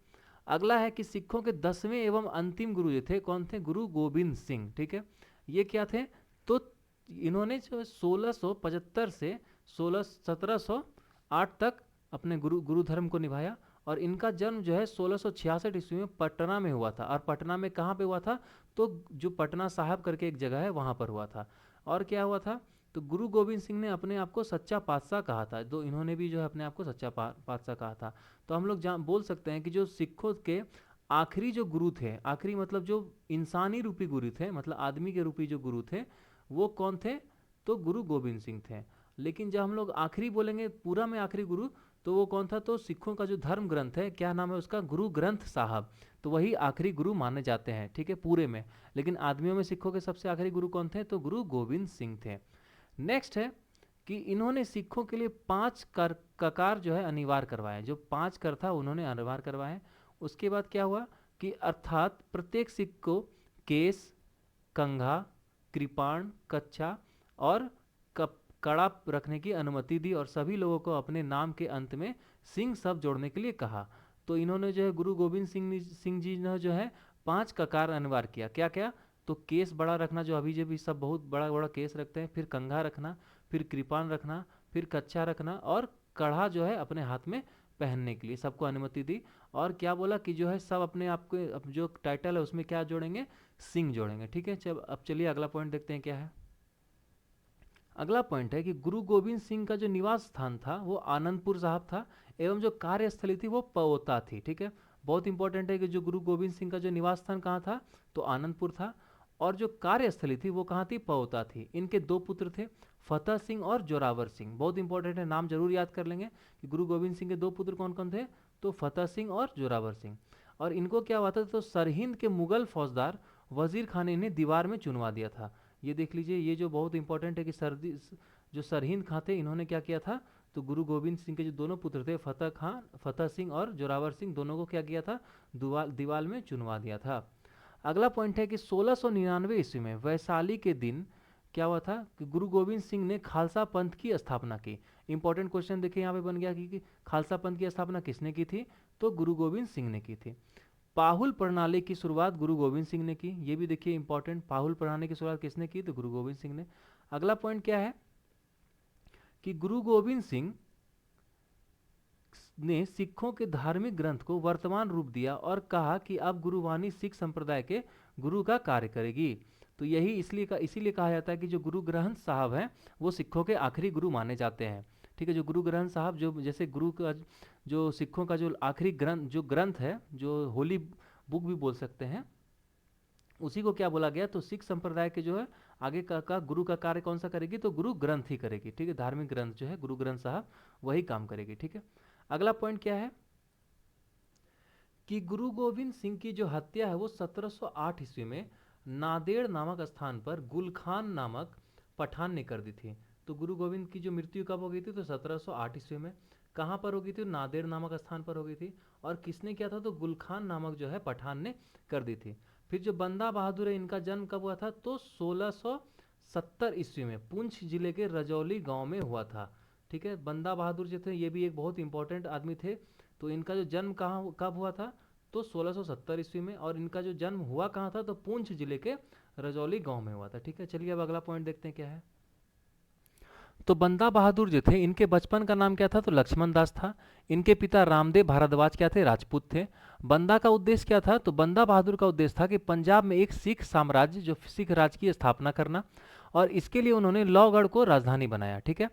अगला है कि सिखों के 10वें एवं अंतिम गुरु जो थे कौन थे? गुरु गोविंद सिंह। ठीक है, ये क्या थे? तो इन्होंने जो 1675 से 1708 तक अपने गुरु धर्म को निभाया। और इनका जन्म जो है 1666 ईस्वी में पटना में हुआ था। और पटना में कहाँ पे हुआ था? तो जो पटना साहब करके एक जगह है वहाँ पर हुआ था। और क्या हुआ था? तो गुरु गोविंद सिंह ने अपने आप को सच्चा पातशाह कहा था। तो इन्होंने भी जो है अपने आप को सच्चा पातशाह कहा था। तो हम लोग बोल सकते हैं कि जो सिखों के आखिरी जो गुरु थे, आखिरी मतलब जो इंसानी रूपी गुरु थे, मतलब आदमी के रूपी जो गुरु थे, वो कौन थे? तो गुरु गोविंद सिंह थे। लेकिन जब हम लोग आखिरी बोलेंगे पूरा में आखिरी गुरु, तो वो कौन था? तो सिखों का जो धर्म ग्रंथ है, क्या नाम है उसका? गुरु ग्रंथ साहब। तो वही आखिरी गुरु माने जाते हैं। ठीक है, पूरे में। लेकिन आदमियों में सिखों के सबसे आखिरी गुरु कौन थे? तो गुरु गोविंद सिंह थे। नेक्स्ट है कि इन्होंने सिखों के लिए 5 ककार जो है अनिवार्य करवाए। जो 5 कर था उन्होंने अनिवार्य करवाए। उसके बाद क्या हुआ कि अर्थात प्रत्येक सिख को केस, कंघा, कृपाण, कच्छा और कड़ा रखने की अनुमति दी और सभी लोगों को अपने नाम के अंत में सिंह शब्द जोड़ने के लिए कहा। तो इन्होंने जो है गुरु गोविंद सिंह जी ने जो है 5 ककार अनिवार्य किया। क्या क्या? तो केस बड़ा रखना, जो अभी जो भी सब बहुत बड़ा बड़ा केस रखते हैं, फिर कंघा रखना, फिर कृपाण रखना, फिर कच्छा रखना और कड़ा जो है अपने हाथ में पहनने के लिए सबको अनुमति दी। और क्या बोला कि जो है सब अपने आप को जो टाइटल है उसमें क्या जोड़ेंगे? सिंह जोड़ेंगे। ठीक है, अब चलिए अगला पॉइंट देखते हैं क्या है। अगला पॉइंट है कि गुरु गोविंद सिंह का जो निवास स्थान था वो आनंदपुर साहब था एवं जो कार्यस्थली थी वो पवोता थी। ठीक है, बहुत इंपॉर्टेंट है कि जो गुरु गोविंद सिंह का जो निवास स्थान कहाँ था? तो आनंदपुर था। और जो कार्यस्थली थी वो कहाँ थी? पवोता थी। इनके 2 पुत्र थे, फतेह सिंह और जोरावर सिंह। बहुत इंपॉर्टेंट है, नाम जरूर याद कर लेंगे कि गुरु गोविंद सिंह के 2 पुत्र कौन कौन थे? तो फतेह सिंह और जोरावर सिंह। और इनको क्या हुआ था? तो सरहिंद के मुगल फौजदार वजीर खान ने इन्हें दीवार में चुनवा दिया था। ये देख लीजिए, ये जो बहुत इंपॉर्टेंट है कि जो सरहिंद खां थे इन्होंने क्या किया था? तो गुरु गोविंद सिंह के जो दोनों पुत्र थे फतेह सिंह और जोरावर सिंह, दोनों को क्या किया था? दीवार में चुनवा दिया था। अगला पॉइंट है कि 1699 ईस्वी में वैशाली के दिन क्या हुआ था कि गुरु गोविंद सिंह ने खालसा पंथ की स्थापना की। इंपॉर्टेंट क्वेश्चन देखिए यहाँ पे बन गया कि खालसा पंथ की स्थापना किसने की थी? तो गुरु गोविंद सिंह ने की थी। पाहुल प्रणाली की शुरुआत गुरु गोविंद सिंह ने की। ये भी देखिए इंपॉर्टेंट, पाहुल प्रणाली की शुरुआत किसने की? तो गुरु गोविंद सिंह ने। अगला पॉइंट क्या है कि गुरु गोविंद सिंह ने सिखों के धार्मिक ग्रंथ को वर्तमान रूप दिया और कहा कि अब गुरुवाणी सिख संप्रदाय के गुरु का कार्य करेगी। तो यही इसीलिए कहा जाता है कि जो गुरु ग्रंथ साहब हैं वो सिखों के आखिरी गुरु माने जाते हैं। ठीक है, जो गुरु ग्रंथ साहब जो जैसे गुरु का जो सिखों का जो आखिरी ग्रंथ है, जो होली बुक भी बोल सकते हैं, उसी को क्या बोला गया? तो सिख संप्रदाय के जो है आगे का गुरु का कार्य कौन सा करेगी? तो गुरु ग्रंथ ही करेगी। ठीक है, धार्मिक ग्रंथ जो है गुरु ग्रंथ साहब वही काम करेगी। ठीक है, अगला पॉइंट क्या है कि गुरु गोविंद सिंह की जो हत्या है वो 1708 ईस्वी में नादेड़ नामक स्थान पर गुलखान नामक पठान ने कर दी थी। तो गुरु गोविंद की जो मृत्यु कब हो गई थी? तो 1708 ईस्वी में। कहाँ पर हो गई थी? नादेड़ नामक स्थान पर हो गई थी। और किसने किया था? तो गुलखान नामक जो है पठान ने कर दी थी। फिर जो बंदा बहादुर है, इनका जन्म कब हुआ था? तो 1670 ईस्वी में पुंछ जिले के रजौली गांव में हुआ था। ठीक है, बंदा बहादुर जो थे ये भी एक बहुत इंपॉर्टेंट आदमी थे। तो इनका जो जन्म कब हुआ था? तो 1670 ईस्वी में। और इनका जो जन्म हुआ कहाँ था? तो पुंछ जिले के रजौली गांव में हुआ था। ठीक है, चलिए अब अगला पॉइंट देखते हैं क्या है। तो बंदा बहादुर जो थे इनके बचपन का नाम क्या था? तो लक्ष्मण दास था। इनके पिता रामदेव भारद्वाज क्या थे? राजपूत थे। बंदा का उद्देश्य क्या था? तो बंदा बहादुर का उद्देश्य था कि पंजाब में एक सिख साम्राज्य, जो सिख राज्य की स्थापना करना, और इसके लिए उन्होंने लौगढ़ को राजधानी बनाया। ठीक है,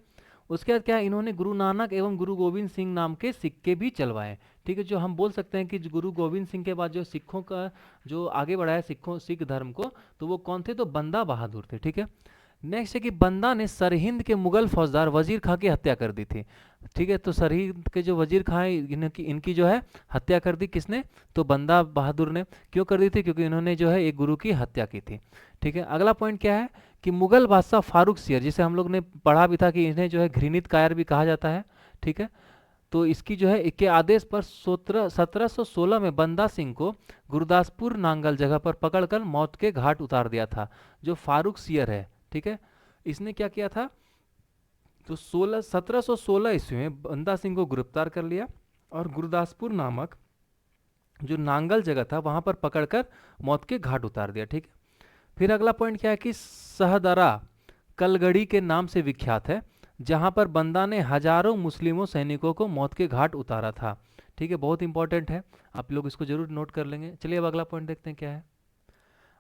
उसके बाद क्या है? इन्होंने गुरु नानक एवं गुरु गोविंद सिंह नाम के सिक्के भी चलवाए। ठीक है, जो हम बोल सकते हैं कि गुरु गोविंद सिंह के बाद जो सिखों का जो आगे बढ़ाया सिख धर्म को, तो वो कौन थे? तो बंदा बहादुर थे। ठीक है, नेक्स्ट है कि बंदा ने सरहिंद के मुगल फौजदार वजीर खां की हत्या कर दी थी। ठीक है, तो सरहिंद के जो वजीर खां इनकी जो है हत्या कर दी किसने? तो बंदा बहादुर ने। क्यों कर दी थी? क्योंकि इन्होंने जो है एक गुरु की हत्या की थी। ठीक है, अगला पॉइंट क्या है कि मुगल बादशाह फारूक सियर, जिसे हम लोग ने पढ़ा भी था कि इन्हें जो है घृणित कायर भी कहा जाता है। ठीक है, तो इसकी जो है के आदेश पर 1716 में बंदा सिंह को गुरदासपुर नांगल जगह पर पकड़कर मौत के घाट उतार दिया था। जो फारूक सियर है, ठीक है, इसने क्या किया था तो 1716 ईस्वी में बंदा सिंह को गिरफ्तार कर लिया और गुरदासपुर नामक जो नांगल जगह था वहां पर पकड़कर मौत के घाट उतार दिया। ठीक है, फिर अगला पॉइंट क्या है कि सहदरा कलगड़ी के नाम से विख्यात है, जहां पर बंदा ने हजारों मुस्लिमों सैनिकों को मौत के घाट उतारा था। ठीक है, बहुत इंपॉर्टेंट है, आप लोग इसको जरूर नोट कर लेंगे। चलिए अब अगला पॉइंट देखते हैं क्या है।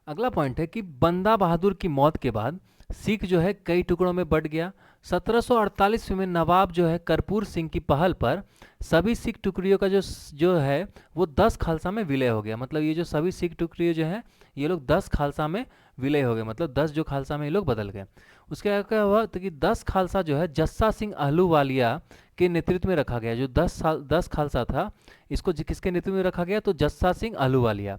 अगला पॉइंट है कि बंदा बहादुर की मौत के बाद सिख जो है कई टुकड़ों में बंट गया। 1748 में नवाब जो है कर्पूर सिंह की पहल पर सभी सिख टुकड़ियों का जो है वो 10 खालसा में विलय हो गया। मतलब ये जो सभी सिख टुकड़ियों जो है ये लोग 10 खालसा में विलय हो गए, मतलब 10 जो खालसा में ये लोग बदल गए। उसके बाद क्या हुआ तो कि 10 खालसा जो है जस्सा सिंह अहलूवालिया के नेतृत्व में रखा गया। जो 10 खालसा था इसको किसके नेतृत्व में रखा गया, तो जस्सा सिंह अहलूवालिया।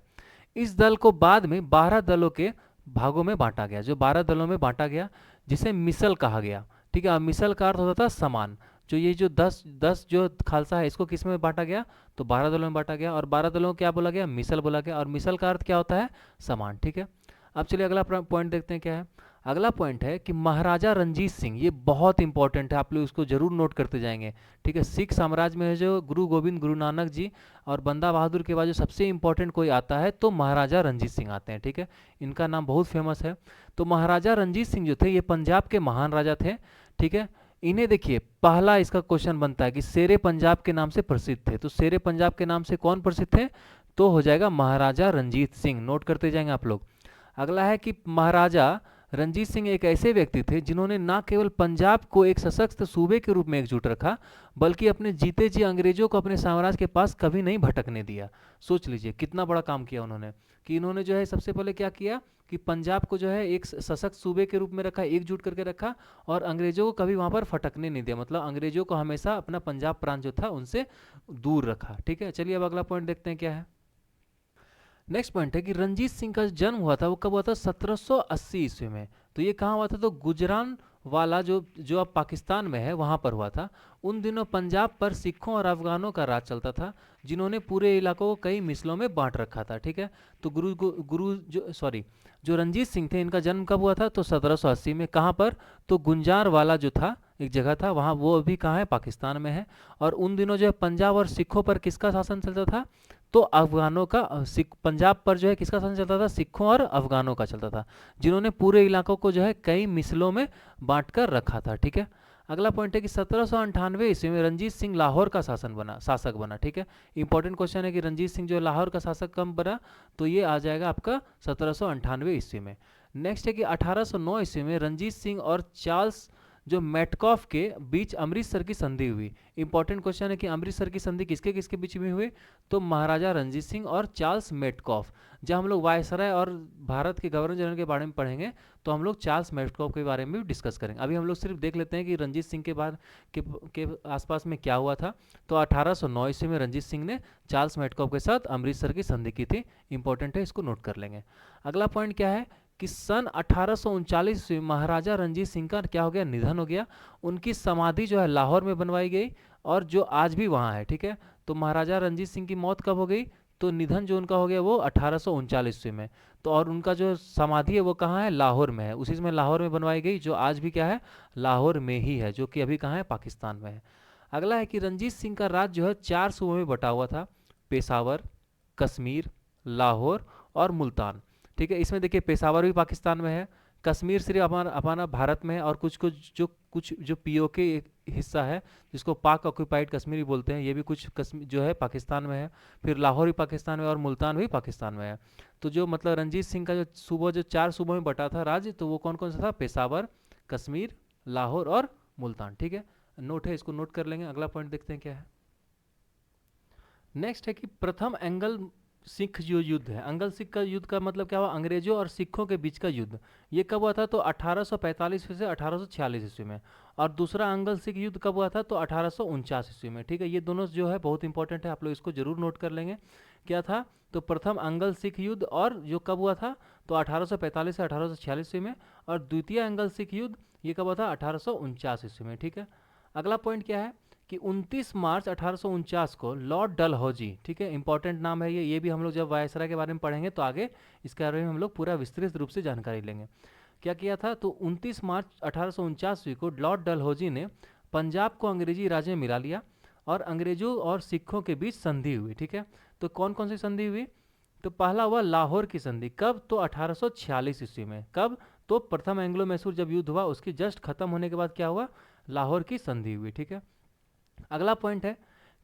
इस दल को बाद में 12 दलों के भागों में बांटा गया, जो 12 दलों में बांटा गया, जिसे मिसल कहा गया। ठीक है, मिसल का अर्थ होता था समान। जो ये जो 10 जो खालसा है इसको किस में बांटा गया, तो 12 दलों में बांटा गया, और 12 दलों को क्या बोला गया, मिसल बोला गया, और मिसल का अर्थ क्या होता है, समान। ठीक है, अब चलिए अगला पॉइंट देखते हैं क्या है। अगला पॉइंट है कि महाराजा रंजीत सिंह, ये बहुत इंपॉर्टेंट है, आप लोग इसको जरूर नोट करते जाएंगे। ठीक है, सिख साम्राज्य में जो गुरु गोविंद, गुरु नानक जी और बंदा बहादुर के बाद जो सबसे इंपॉर्टेंट कोई आता है तो महाराजा रंजीत सिंह आते हैं। ठीक है, इनका नाम बहुत फेमस है। तो महाराजा रंजीत सिंह जो थे ये पंजाब के महान राजा थे। ठीक है, इन्हें देखिए पहला इसका क्वेश्चन बनता है कि शेरे पंजाब के नाम से प्रसिद्ध थे। तो शेरे पंजाब के नाम से कौन प्रसिद्ध थे, तो हो जाएगा महाराजा रंजीत सिंह। नोट करते जाएंगे आप लोग। अगला है कि महाराजा रंजीत सिंह एक ऐसे व्यक्ति थे जिन्होंने न केवल पंजाब को एक सशक्त सूबे के रूप में एकजुट रखा, बल्कि अपने जीते जी अंग्रेजों को अपने साम्राज्य के पास कभी नहीं भटकने दिया। सोच लीजिए कितना बड़ा काम किया उन्होंने, कि इन्होंने जो है सबसे पहले क्या किया कि पंजाब को जो है एक सशक्त सूबे के रूप में रखा, एकजुट करके रखा, और अंग्रेजों को कभी वहां पर फटकने नहीं दिया। मतलब अंग्रेजों को हमेशा अपना पंजाब प्रांत जो था उनसे दूर रखा। ठीक है, चलिए अब अगला पॉइंट देखते हैं क्या है। नेक्स्ट पॉइंट है कि रंजीत सिंह का जन्म हुआ था वो कब हुआ था, 1780 ईस्वी में। तो ये कहाँ हुआ था, तो गुजरान वाला जो जो अब पाकिस्तान में है वहां पर हुआ था। उन दिनों पंजाब पर सिखों और अफगानों का राज चलता था, जिन्होंने पूरे इलाकों को कई मिसलों में बांट रखा था। ठीक है, तो जो रंजीत सिंह थे इनका जन्म कब हुआ था, तो 1780 में। कहाँ पर, तो गुंजार वाला जो था एक जगह था वहाँ, वो अभी कहाँ है, पाकिस्तान में है। और उन दिनों जो है पंजाब और सिखों पर किसका शासन चलता था, तो अफगानों का। पंजाब पर जो है किसका शासन चलता था, सिखों और अफगानों का चलता था, जिन्होंने पूरे इलाकों को जो है कई मिसलों में बांट कर रखा था। ठीक है, अगला पॉइंट है कि 1798 ईस्वी में रंजीत सिंह लाहौर का शासक बना। ठीक है, इंपॉर्टेंट क्वेश्चन है कि रंजीत सिंह जो लाहौर का शासक कब बना, तो ये आ जाएगा आपका 1798 ईस्वी में। नेक्स्ट है कि 1809 ईस्वी में रंजीत सिंह और चार्ल्स जो मेटकॉफ के बीच अमृतसर की संधि हुई। इंपॉर्टेंट क्वेश्चन है कि अमृतसर की संधि किसके किसके बीच में हुई, तो महाराजा रंजीत सिंह और चार्ल्स मेटकॉफ। जब हम लोग वायसराय और भारत के गवर्नर जनरल के बारे में पढ़ेंगे तो हम लोग चार्ल्स मेटकॉफ के बारे में भी डिस्कस करेंगे। अभी हम लोग सिर्फ देख लेते हैं कि रंजीत सिंह के बाद के आसपास में क्या हुआ था। तो 1809 ईस्वी में रंजीत सिंह ने चार्ल्स मेटकॉफ के साथ अमृतसर की संधि की थी। इंपॉर्टेंट है, इसको नोट कर लेंगे। अगला पॉइंट क्या है कि सन 1839 में महाराजा रंजीत सिंह का क्या हो गया, निधन हो गया। उनकी समाधि जो है लाहौर में बनवाई गई और जो आज भी वहाँ है। ठीक है, तो महाराजा रंजीत सिंह की मौत कब हो गई, तो निधन जो उनका हो गया वो 1839 में। तो और उनका जो समाधि है वो कहाँ है, लाहौर में है। उसी में लाहौर में बनवाई गई, जो आज भी क्या है, लाहौर में ही है, जो कि अभी कहाँ है, पाकिस्तान में है। अगला है कि रंजीत सिंह का राज्य जो है 4 सूबों में बटा हुआ था, पेशावर, कश्मीर, लाहौर और मुल्तान। ठीक है, इसमें देखिए पेशावर भी पाकिस्तान में है, कश्मीर सिर्फ अपना भारत में है, और कुछ जो पीओके हिस्सा है जिसको पाक ऑक्यूपाइड कश्मीर भी बोलते हैं, ये भी कुछ कश्मीर जो है पाकिस्तान में है। फिर लाहौर भी पाकिस्तान में और मुल्तान भी पाकिस्तान में है। तो जो मतलब रंजीत सिंह का जो सूबा जो 4 सूबों में बटा था राज्य, तो वो कौन कौन सा था, पेशावर, कश्मीर, लाहौर और मुल्तान। ठीक है, नोट है, इसको नोट कर लेंगे। अगला पॉइंट देखते हैं क्या है। नेक्स्ट है कि प्रथम एंगल सिख जो युद्ध है, अंगल सिख का युद्ध का मतलब क्या हुआ, अंग्रेजों और सिखों के बीच का युद्ध। ये कब हुआ था, तो 1845 से 1846 ईस्वी में। और दूसरा अंगल सिख युद्ध कब हुआ था, तो 1849 ईस्वी में। ठीक है, ये दोनों जो है बहुत इंपॉर्टेंट है, आप लोग इसको जरूर नोट कर लेंगे। क्या था, तो प्रथम अंगल सिख युद्ध, और जो कब हुआ था, तो 1845 से 1846 ईस्वी में। और द्वितीय अंगल सिख युद्ध ये कब हुआ था, 1849 ईस्वी में। ठीक है, अगला पॉइंट क्या है कि 29 मार्च 1849 को लॉर्ड डलहौजी, ठीक है, इंपॉर्टेंट नाम है ये भी हम लोग जब वायसराय के बारे में पढ़ेंगे तो आगे इसके बारे में हम लोग पूरा विस्तृत रूप से जानकारी लेंगे। क्या किया था, तो 29 मार्च 1849 को लॉर्ड डलहौजी ने पंजाब को अंग्रेजी राज्य में मिला लिया और अंग्रेजों और सिखों के बीच संधि हुई। ठीक है, तो कौन कौन सी संधि हुई, तो पहला हुआ लाहौर की संधि, कब, तो 1846 ईस्वी में। कब, तो प्रथम एंग्लो मैसूर जब युद्ध हुआ उसकी जस्ट खत्म होने के बाद क्या हुआ, लाहौर की संधि हुई। ठीक है, अगला पॉइंट है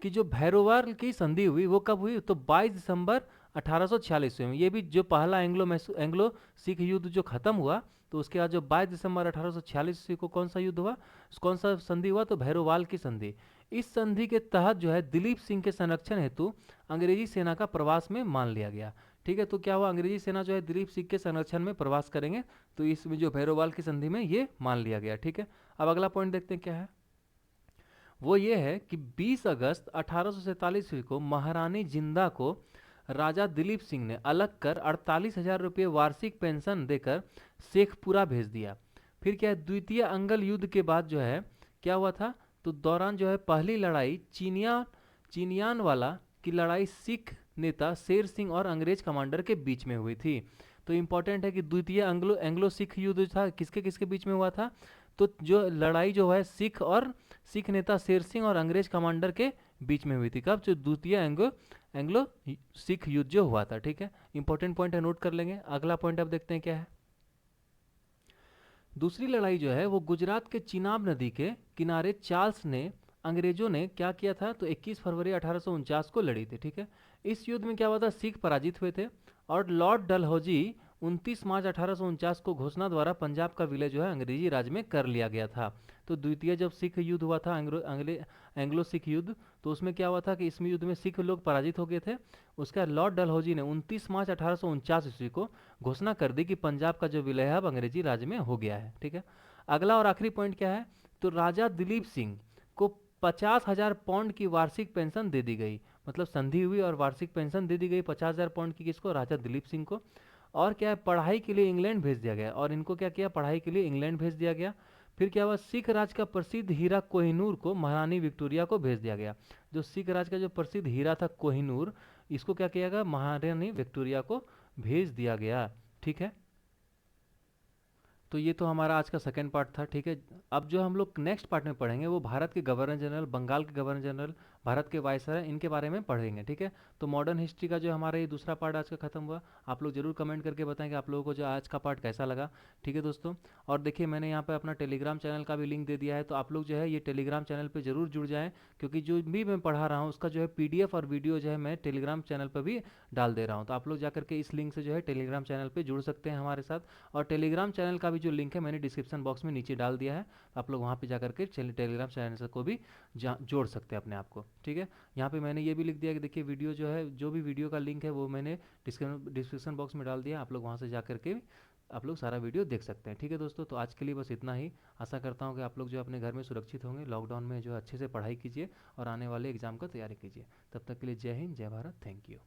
कि जो भैरोवाल की संधि हुई वो कब हुई, तो 22 दिसंबर 1846 में। ये भी जो पहला एंग्लो सिख युद्ध जो खत्म हुआ, तो उसके बाद जो 22 दिसंबर 1846 को कौन सा युद्ध हुआ, कौन सा संधि हुआ, तो भैरोवाल की संधि। इस संधि के तहत जो है दिलीप सिंह के संरक्षण हेतु अंग्रेजी सेना का प्रवास में मान लिया गया। ठीक है, तो क्या हुआ, अंग्रेजी सेना जो है दिलीप सिंह के संरक्षण में प्रवास करेंगे, तो इसमें जो भैरोवाल की संधि में ये मान लिया गया। ठीक है, अब अगला पॉइंट देखते हैं क्या है, वो ये है कि 20 अगस्त 1847 को महारानी जिंदा को राजा दिलीप सिंह ने अलग कर 48,000 रुपये वार्षिक पेंशन देकर शेखपुरा भेज दिया। फिर क्या है, द्वितीय अंगल युद्ध के बाद जो है क्या हुआ था, तो दौरान जो है पहली लड़ाई चिनियानवाला की लड़ाई सिख नेता शेर सिंह और अंग्रेज कमांडर के बीच में हुई थी। तो इंपॉर्टेंट है कि द्वितीय एंग्लो सिख युद्ध था किसके किसके बीच में हुआ था, तो जो लड़ाई जो है सिख नेता शेर सिंह और अंग्रेज कमांडर के बीच में हुई थी। कब, जो द्वितीय एंग्लो सिख युद्ध जो हुआ था। ठीक है, इंपॉर्टेंट पॉइंट है, नोट कर लेंगे। अगला पॉइंट अब देखते हैं क्या है, दूसरी लड़ाई जो है वो गुजरात के चिनाब नदी के किनारे चार्ल्स ने अंग्रेजों ने क्या किया था, तो 21 फरवरी 1849 को लड़ी थी। ठीक है, इस युद्ध में क्या हुआ था, सिख पराजित हुए थे और लॉर्ड डलहौजी 29 मार्च 1849 को घोषणा द्वारा पंजाब का विलय जो है अंग्रेजी राज में कर लिया गया था। तो द्वितीय जब सिख युद्ध हुआ था एंग्लो सिख युद्ध, तो उसमें क्या हुआ था कि इसमें युद्ध में सिख लोग पराजित हो गए थे। उसके बाद लॉर्ड डलहौजी ने 29 मार्च 1849 ईस्वी को घोषणा कर दी कि पंजाब का जो विलय है अब अंग्रेजी राज में हो गया है। ठीक है, अगला और आखिरी पॉइंट क्या है, तो राजा दिलीप सिंह को 50,000 पाउंड की वार्षिक पेंशन दे दी गई। मतलब संधि हुई और वार्षिक पेंशन दे दी गई 50,000 पाउंड की, किसको, राजा दिलीप सिंह को। और क्या है, पढ़ाई के लिए इंग्लैंड भेज दिया गया, और इनको क्या किया, पढ़ाई के लिए इंग्लैंड भेज दिया गया। फिर क्या हुआ, सिख राज का प्रसिद्ध हीरा कोहिनूर को महारानी विक्टोरिया को भेज दिया गया। जो सिख राज का जो प्रसिद्ध हीरा था कोहिनूर, इसको क्या किया गया, महारानी विक्टोरिया को भेज दिया गया। ठीक है, तो ये तो हमारा आज का सेकंड पार्ट था। ठीक है, अब जो हम लोग नेक्स्ट पार्ट में पढ़ेंगे वो भारत के गवर्नर जनरल, बंगाल के गवर्नर जनरल, भारत के वायसराय, इनके बारे में पढ़ेंगे। ठीक है, तो मॉडर्न हिस्ट्री का जो हमारा ये दूसरा पार्ट आज का खत्म हुआ। आप लोग जरूर कमेंट करके बताएं कि आप लोगों को जो आज का पार्ट कैसा लगा। ठीक है दोस्तों, और देखिए मैंने यहाँ पे अपना टेलीग्राम चैनल का भी लिंक दे दिया है, तो आप लोग जो है ये टेलीग्राम चैनल पर जरूर जुड़ जाएँ, क्योंकि जो भी मैं पढ़ा रहा हूँ उसका जो है PDF और वीडियो जो है मैं टेलीग्राम चैनल पर भी डाल दे रहा हूँ। तो आप लोग जाकर के इस लिंक से जो है टेलीग्राम चैनल पर जुड़ सकते हैं हमारे साथ। और टेलीग्राम चैनल का भी जो लिंक है मैंने डिस्क्रिप्शन बॉक्स में नीचे डाल दिया है, आप लोग वहाँ पे जाकर के टेलीग्राम चैनल को भी जोड़ सकते हैं अपने आप को। ठीक है, यहाँ पे मैंने ये भी लिख दिया कि देखिए वीडियो जो है, जो भी वीडियो का लिंक है वो मैंने डिस्क्रिप्शन बॉक्स में डाल दिया, आप लोग वहाँ से जाकर के आप लोग सारा वीडियो देख सकते हैं। ठीक है दोस्तों, तो आज के लिए बस इतना ही। आशा करता हूँ कि आप लोग जो अपने घर में सुरक्षित होंगे, लॉकडाउन में जो अच्छे से पढ़ाई कीजिए और आने वाले एग्जाम का तैयारी कीजिए। तब तक के लिए जय हिंद, जय भारत, थैंक यू।